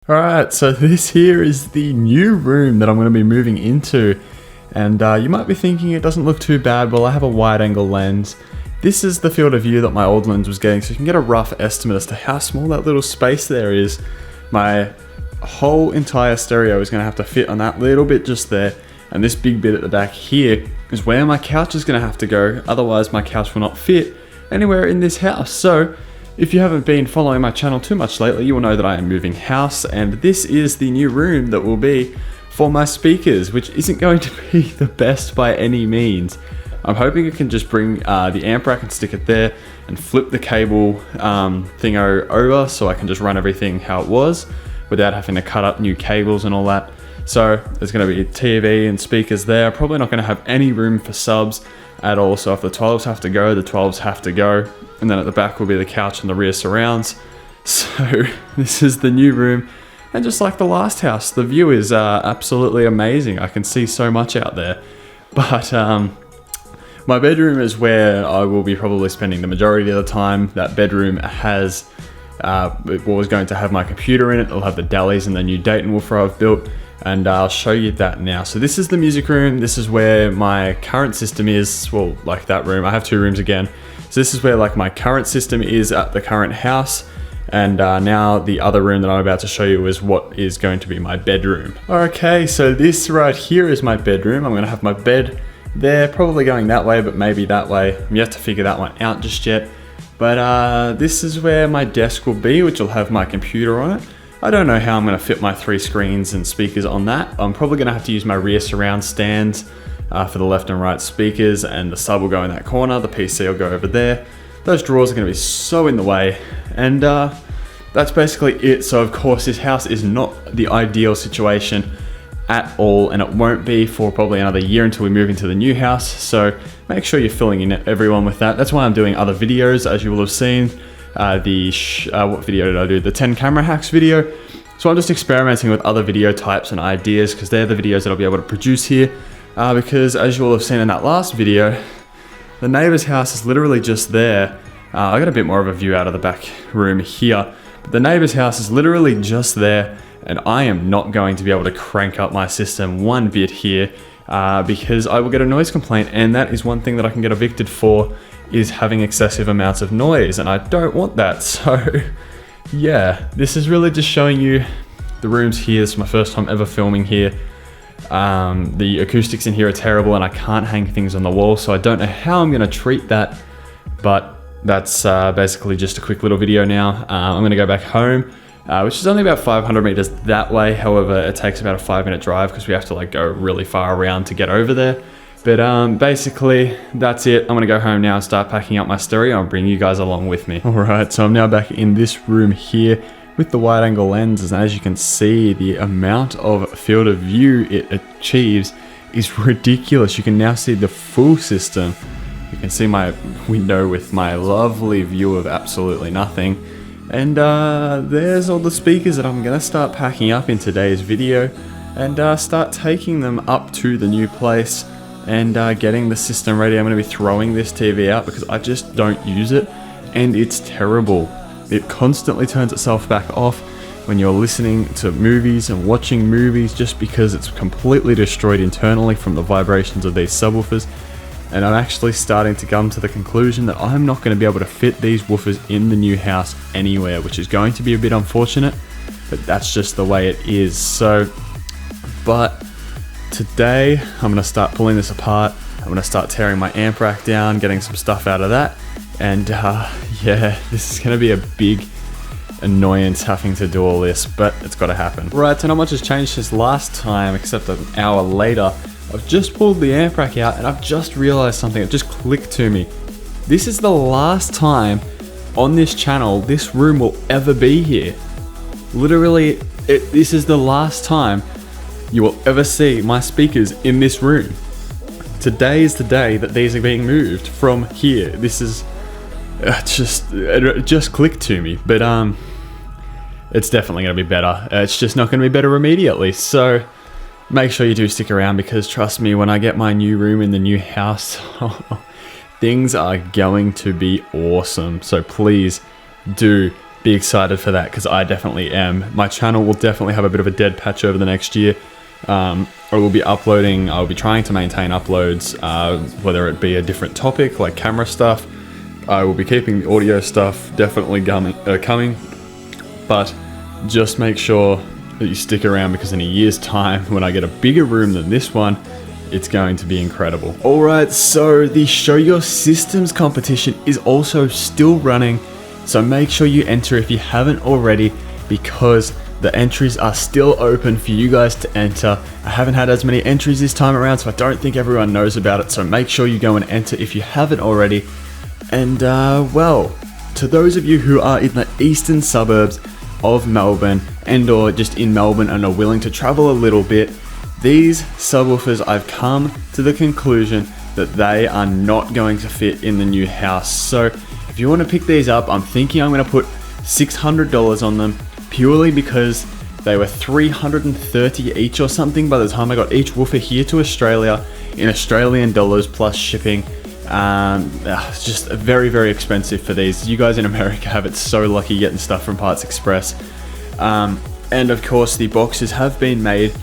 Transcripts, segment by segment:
Alright, so this here is the new room that I'm going to be moving into. And you might be thinking it doesn't look too bad. Well, I have a wide angle lens. This is the field of view that my old lens was getting, so you can get a rough estimate as to how small that little space there is. My whole entire stereo is going to have to fit on that little bit just there. And this big bit at the back here is where my couch is going to have to go. Otherwise, my couch will not fit anywhere in this house. So if you haven't been following my channel too much lately, you will know that I am moving house, and this is the new room that will be for my speakers, which isn't going to be the best by any means. I'm hoping I can just bring the amp rack and stick it there and flip the cable thingo over so I can just run everything how it was without having to cut up new cables and all that. So there's going to be a TV and speakers there. Probably not going to have any room for subs at all. So if the 12s have to go, the 12s have to go. And then at the back will be the couch and the rear surrounds. So this is the new room. And just like the last house, the view is absolutely amazing. I can see so much out there. But my bedroom is where I will be probably spending the majority of the time. That bedroom has, was going to have my computer in it. It'll have the Dallies and the new Dayton woofer I've built. And I'll show you that now. So this is the music room. This is where my current system is. Well, like that room. I have two rooms again. So this is where like my current system is at the current house. And now the other room that I'm about to show you is what is going to be my bedroom. Okay, so this right here is my bedroom. I'm gonna have my bed there, probably going that way, but maybe that way. I'm yet to figure that one out just yet. But this is where my desk will be, which will have my computer on it. I don't know how I'm gonna fit my 3 screens and speakers on that. I'm probably gonna have to use my rear surround stands for the left and right speakers, and the sub will go in that corner, the PC will go over there. Those drawers are gonna be so in the way, and that's basically it. So of course this house is not the ideal situation at all, and it won't be for probably another year until we move into the new house. So make sure you're filling in everyone with that. That's why I'm doing other videos, as you will have seen. What video did I do? The 10 camera hacks video. So I'm just experimenting with other video types and ideas, because they're the videos that I'll be able to produce here. Because as you all have seen in that last video, the neighbor's house is literally just there. I got a bit more of a view out of the back room here. But the neighbor's house is literally just there, and I am not going to be able to crank up my system one bit here because I will get a noise complaint, and that is one thing that I can get evicted for, is having excessive amounts of noise, and I don't want that. So yeah, this is really just showing you the rooms here. It's my first time ever filming here. The acoustics in here are terrible, and I can't hang things on the wall, so I don't know how I'm going to treat that, but that's basically just a quick little video now. I'm going to go back home, which is only about 500 meters that way. However, it takes about a 5-minute drive because we have to like go really far around to get over there. But basically, that's it. I'm gonna go home now and start packing up my stereo and bring you guys along with me. All right, so I'm now back in this room here with the wide angle lenses, and as you can see, the amount of field of view it achieves is ridiculous. You can now see the full system. You can see my window with my lovely view of absolutely nothing. And there's all the speakers that I'm gonna start packing up in today's video and start taking them up to the new place and getting the system ready. I'm going to be throwing this TV out because I just don't use it, and it's terrible. It constantly turns itself back off when you're listening to movies and watching movies, just because it's completely destroyed internally from the vibrations of these subwoofers. And I'm actually starting to come to the conclusion that I'm not going to be able to fit these woofers in the new house anywhere, which is going to be a bit unfortunate, but that's just the way it is. So, but today, I'm going to start pulling this apart. I'm going to start tearing my amp rack down, getting some stuff out of that. And yeah, this is going to be a big annoyance having to do all this, but it's got to happen. Right, so not much has changed since last time, except an hour later. I've just pulled the amp rack out, and I've just realized something. It just clicked to me. This is the last time on this channel this room will ever be here. Literally, this is the last time you will ever see my speakers in this room. Today is the day that these are being moved from here. This is it just clicked to me, but it's definitely going to be better. It's just not going to be better immediately. So make sure you do stick around, because trust me, when I get my new room in the new house, things are going to be awesome. So please do be excited for that, because I definitely am. My channel will definitely have a bit of a dead patch over the next year. I will be uploading, I'll be trying to maintain uploads, whether it be a different topic like camera stuff. I will be keeping the audio stuff definitely coming, but just make sure that you stick around, because in a year's time, when I get a bigger room than this one, it's going to be incredible. Alright, so the Show Your Systems competition is also still running, so make sure you enter if you haven't already, because the entries are still open for you guys to enter. I haven't had as many entries this time around, so I don't think everyone knows about it, so make sure you go and enter if you haven't already. And well, to those of you who are in the eastern suburbs of Melbourne, and or just in Melbourne and are willing to travel a little bit, these subwoofers, I've come to the conclusion that they are not going to fit in the new house. So if you want to pick these up, I'm thinking I'm going to put $600 on them, purely because they were $330 each or something by the time I got each woofer here to Australia in Australian dollars plus shipping. It's just very, very expensive for these. You guys in America have it so lucky getting stuff from Parts Express. And of course the boxes have been made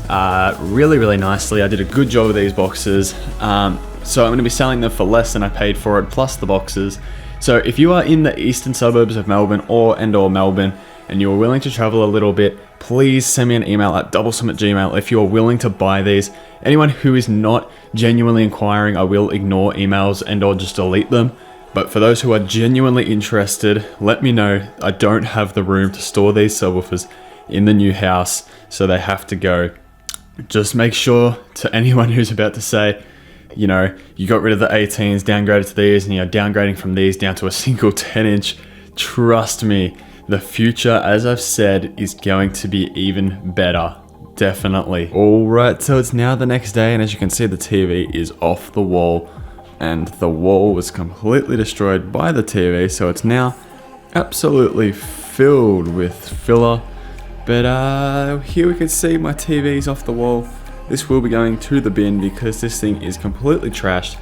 really, really nicely. I did a good job of these boxes. So I'm going to be selling them for less than I paid for it, plus the boxes. So if you are in the eastern suburbs of Melbourne or Melbourne, and you're willing to travel a little bit, please send me an email at doublesum@gmail.com if you're willing to buy these. Anyone who is not genuinely inquiring, I will ignore emails and or just delete them. But for those who are genuinely interested, let me know. I don't have the room to store these subwoofers in the new house, so they have to go. Just make sure, to anyone who's about to say, you know, you got rid of the 18s, downgraded to these, and you're downgrading from these down to a single 10-inch, trust me, the future, as I've said, is going to be even better. Definitely. Alright, so it's now the next day, and as you can see, the TV is off the wall, and the wall was completely destroyed by the TV, so it's now absolutely filled with filler. But here we can see my TV's off the wall. This will be going to the bin because this thing is completely trashed.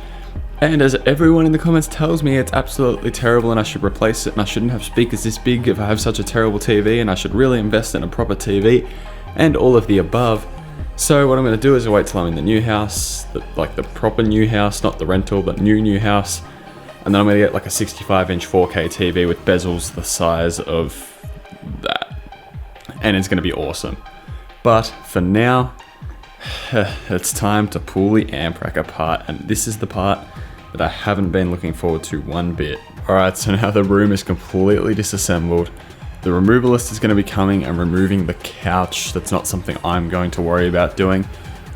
And as everyone in the comments tells me, it's absolutely terrible and I should replace it, and I shouldn't have speakers this big if I have such a terrible TV, and I should really invest in a proper TV and all of the above. So what I'm going to do is wait till I'm in the new house, like the proper new house, not the rental, but new house. And then I'm going to get like a 65-inch 4K TV with bezels the size of that. And it's going to be awesome. But for now, it's time to pull the amp rack apart, and this is the part that I haven't been looking forward to one bit. Alright, so now the room is completely disassembled. The removalist is going to be coming and removing the couch. That's not something I'm going to worry about doing.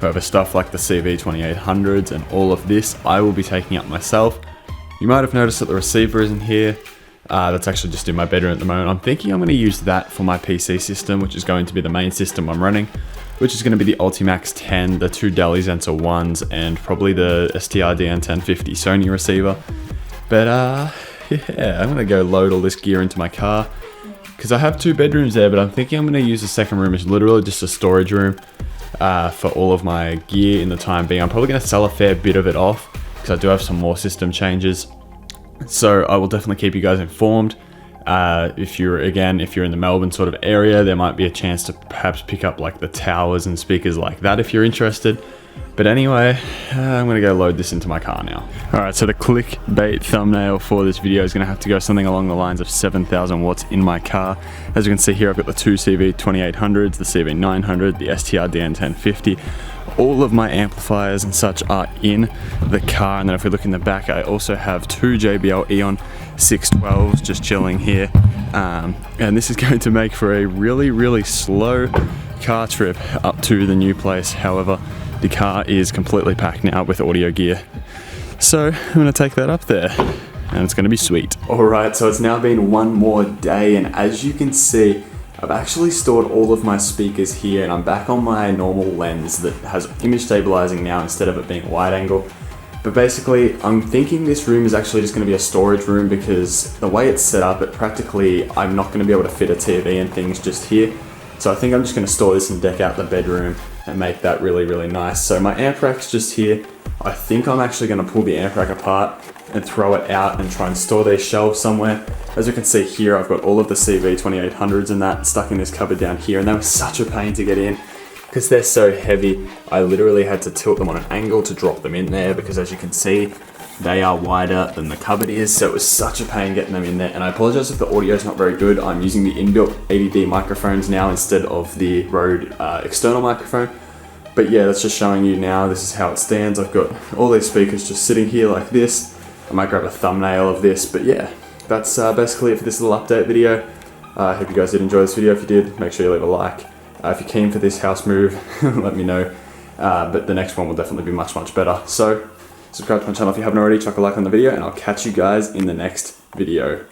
However, stuff like the CV2800s and all of this, I will be taking up myself. You might have noticed that the receiver isn't here. That's actually just in my bedroom at the moment. I'm thinking I'm going to use that for my PC system, which is going to be the main system I'm running, which is going to be the Ultimax 10, the two Deli Zensor 1s, and probably the STR-DN1050 Sony receiver. But yeah, I'm going to go load all this gear into my car, because I have 2 bedrooms there, but I'm thinking I'm going to use the second room as literally just a storage room for all of my gear in the time being. I'm probably going to sell a fair bit of it off, because I do have some more system changes. So I will definitely keep you guys informed. If you're in the Melbourne sort of area, there might be a chance to perhaps pick up like the towers and speakers like that if you're interested. But anyway, I'm going to go load this into my car now. Alright, so the clickbait thumbnail for this video is going to have to go something along the lines of 7,000 watts in my car. As you can see here, I've got the 2 CV2800s, the CV900, the STR-DN1050. All of my amplifiers and such are in the car, and then if we look in the back, I also have 2 JBL Eon 612s just chilling here. And this is going to make for a really, really slow car trip up to the new place. However, the car is completely packed now with audio gear. So I'm going to take that up there, and it's going to be sweet. Alright, so it's now been one more day, and as you can see, I've actually stored all of my speakers here, and I'm back on my normal lens that has image stabilizing now instead of it being wide angle. But basically, I'm thinking this room is actually just going to be a storage room, because the way it's set up, I'm not going to be able to fit a TV and things just here. So I think I'm just going to store this and deck out the bedroom and make that really, really nice. So my amp rack's just here. I think I'm actually going to pull the amp rack apart and throw it out and try and store these shelves somewhere. As you can see here, I've got all of the CV2800s and that stuck in this cupboard down here, and they were such a pain to get in because they're so heavy. I literally had to tilt them on an angle to drop them in there because, as you can see, they are wider than the cupboard is, so it was such a pain getting them in there. And I apologize if the audio is not very good. I'm using the inbuilt 80D microphones now instead of the Rode external microphone. But yeah, that's just showing you now. This is how it stands. I've got all these speakers just sitting here like this. I might grab a thumbnail of this, but yeah, that's basically it for this little update video. I hope you guys did enjoy this video. If you did, make sure you leave a like. If you're keen for this house move, let me know. But the next one will definitely be much, much better. So subscribe to my channel if you haven't already, chuck a like on the video, and I'll catch you guys in the next video.